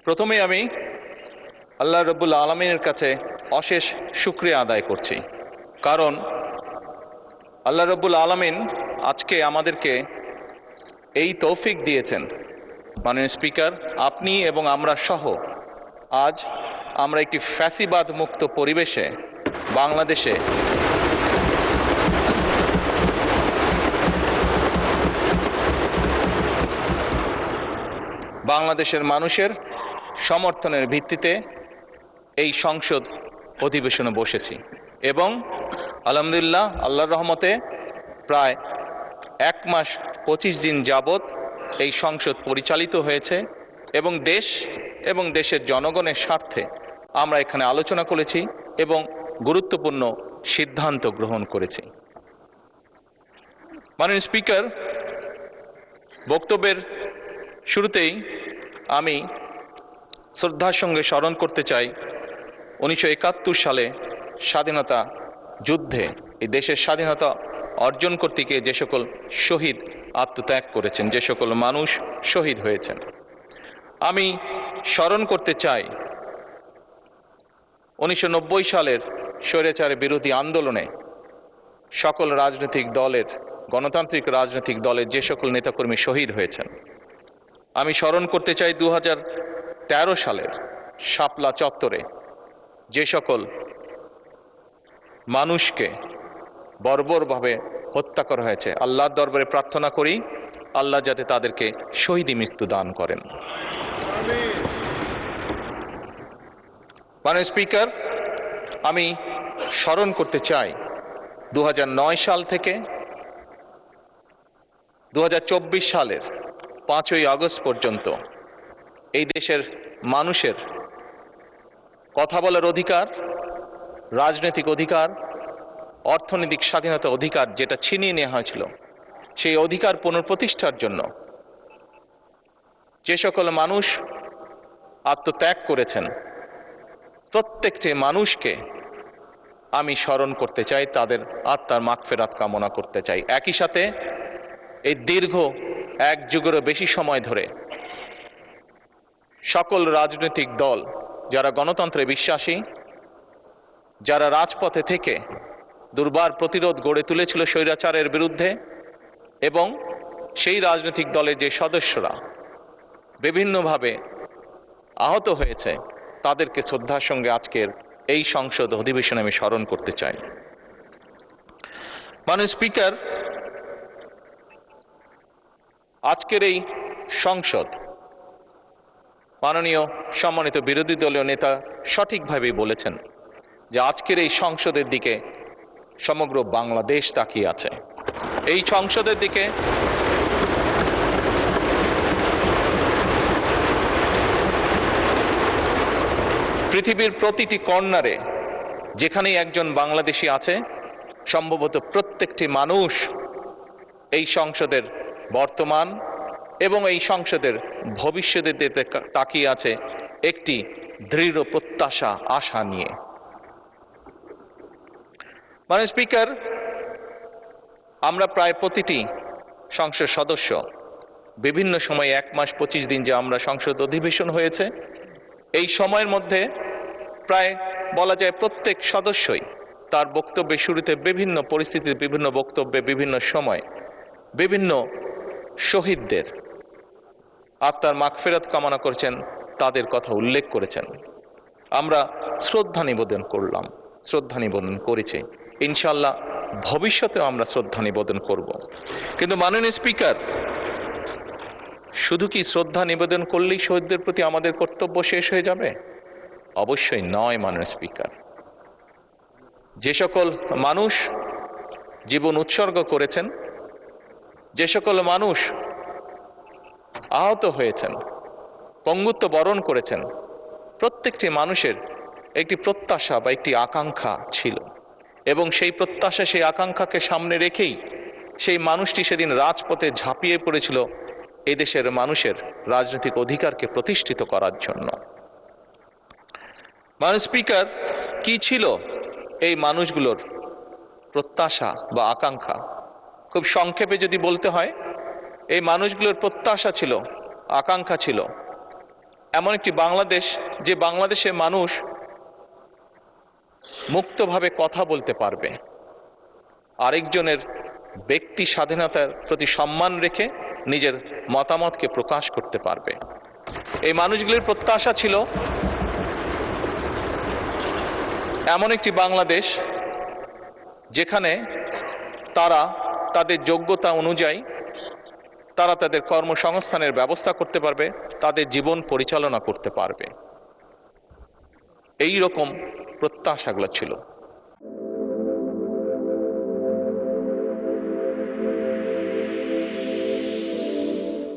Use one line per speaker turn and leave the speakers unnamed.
প্রথমে আমি আল্লাহ রব্বুল আলামিনের কাছে অশেষ শুকরিয়া আদায় করছি, কারণ আল্লাহ রব্বুল আলামিন আজকে আমাদেরকে এই তৌফিক দিয়েছেন। মাননীয় স্পিকার, আপনি এবং আমরা সহ আজ আমরা একটি ফ্যাসিবাদ মুক্ত পরিবেশে বাংলাদেশের মানুষের সমর্থনের ভিত্তিতে এই সংসদ অধিবেশনে বসেছি এবং আলহামদুলিল্লাহ আল্লাহর রহমতে প্রায় 1 মাস 25 দিন যাবৎ এই সংসদ পরিচালিত হয়েছে এবং দেশ এবং দেশের জনগণের স্বার্থে আমরা এখানে আলোচনা করেছি এবং গুরুত্বপূর্ণ সিদ্ধান্ত গ্রহণ করেছি। মাননীয় স্পিকার, বক্তব্যের শুরুতেই আমি শ্রদ্ধার সঙ্গে স্মরণ করতে চাই 1971 সালে স্বাধীনতা যুদ্ধে এই দেশের স্বাধীনতা অর্জন করতে গিয়ে যে সকল শহীদ আত্মত্যাগ করেছেন, যে সকল মানুষ শহীদ হয়েছেন। আমি স্মরণ করতে চাই 1990 সালের স্বৈরাচার বিরোধী আন্দোলনে সকল রাজনৈতিক দলের, গণতান্ত্রিক রাজনৈতিক দলের যে সকল নেতাকর্মী শহীদ হয়েছেন। আমি স্মরণ করতে চাই 2013 সালের শাপলা চত্বরে যে সকল মানুষকে বর্বরভাবে হত্যা করা হয়েছে। আল্লাহর দরবারে প্রার্থনা করি আল্লাহ যাতে তাদেরকে শহীদি মৃত্যু দান করেন। মাননীয় স্পিকার, আমি স্মরণ করতে চাই 2009 সাল থেকে 2024 সালের 5ই আগস্ট পর্যন্ত এই দেশের মানুষের কথা বলার অধিকার, রাজনৈতিক অধিকার, অর্থনৈতিক স্বাধীনতা অধিকার যেটা ছিনিয়ে নেওয়া হয়েছিল, সেই অধিকার পুনঃপ্রতিষ্ঠার জন্য যে সকল মানুষ আত্মত্যাগ করেছেন প্রত্যেকটি মানুষকে আমি স্মরণ করতে চাই, তাদের আত্মার মাগফিরাত কামনা করতে চাই। একই সাথে এই দীর্ঘ 1 যুগেরও বেশি সময় ধরে সকল রাজনৈতিক দল যারা গণতন্ত্রে বিশ্বাসী, যারা রাজপথে থেকে দুর্বার প্রতিরোধ গড়ে তুলেছিল স্বৈরাচারের বিরুদ্ধে, এবং সেই রাজনৈতিক দলের যে সদস্যরা বিভিন্নভাবে আহত হয়েছে তাদেরকে শ্রদ্ধার সঙ্গে আজকের এই সংসদ অধিবেশনে আমি স্মরণ করতে চাই। মাননীয় স্পিকার, আজকের এই সংসদ, মাননীয় সম্মানিত বিরোধী দলীয় নেতা সঠিকভাবেই বলেছেন যে আজকের এই সংসদের দিকে সমগ্র বাংলাদেশ তাকিয়ে আছে। এই সংসদের দিকে পৃথিবীর প্রতিটি কর্নারে যেখানেই একজন বাংলাদেশি আছে, সম্ভবত প্রত্যেকটি মানুষ এই সংসদের বর্তমান এবং এই সংসদের ভবিষ্যতের দিকে তাকিয়ে আছে একটি দৃঢ় প্রত্যাশা, আশা নিয়ে। মাননীয় স্পিকার, আমরা প্রায় প্রতিটি সংসদ সদস্য বিভিন্ন সময় 1 মাস 25 দিন যে আমরা সংসদ অধিবেশন হয়েছে, এই সময়ের মধ্যে প্রায় বলা যায় প্রত্যেক সদস্যই তার বক্তব্যের শুরুতে বিভিন্ন পরিস্থিতির বিভিন্ন বক্তব্যে বিভিন্ন সময় বিভিন্ন শহীদদের আত্মার মাগফিরাত কামনা করেছেন, তাদের কথা উল্লেখ করেছেন। আমরা শ্রদ্ধা নিবেদন করলাম, শ্রদ্ধা নিবেদন করেছি, ইনশাআল্লাহ ভবিষ্যতেও আমরা শ্রদ্ধা নিবেদন করব। কিন্তু মাননীয় স্পিকার, শুধু কি শ্রদ্ধা নিবেদন করলেই শহীদদের প্রতি আমাদের কর্তব্য শেষ হয়ে যাবে? অবশ্যই নয়। মাননীয় স্পিকার, যে সকল মানুষ জীবন উৎসর্গ করেছেন, যে সকল মানুষ আহত হয়েছেন, পঙ্গুত্ব বরণ করেছেন, প্রত্যেকটি মানুষের একটি প্রত্যাশা বা একটি আকাঙ্ক্ষা ছিল এবং সেই প্রত্যাশা, সেই আকাঙ্ক্ষাকে সামনে রেখেই সেই মানুষটি সেদিন রাজপথে ঝাঁপিয়ে পড়েছিল এদেশের মানুষের রাজনৈতিক অধিকারকে প্রতিষ্ঠিত করার জন্য। মাননীয় স্পিকার, কি ছিল এই মানুষগুলোর প্রত্যাশা বা আকাঙ্ক্ষা? খুব সংক্ষেপে যদি বলতে হয়, এই মানুষগুলোর প্রত্যাশা ছিল, আকাঙ্ক্ষা ছিল এমন একটি বাংলাদেশ, যে বাংলাদেশের মানুষ মুক্তভাবে কথা বলতে পারবে, আরেকজনের ব্যক্তি স্বাধীনতার প্রতি সম্মান রেখে নিজের মতামতকে প্রকাশ করতে পারবে। এই মানুষগুলির প্রত্যাশা ছিল এমন একটি বাংলাদেশ যেখানে তারা তাদের যোগ্যতা অনুযায়ী তারা তাদের কর্মসংস্থানের ব্যবস্থা করতে পারবে, তাদের জীবন পরিচালনা করতে পারবে। এই রকম প্রত্যাশাগুলো ছিল।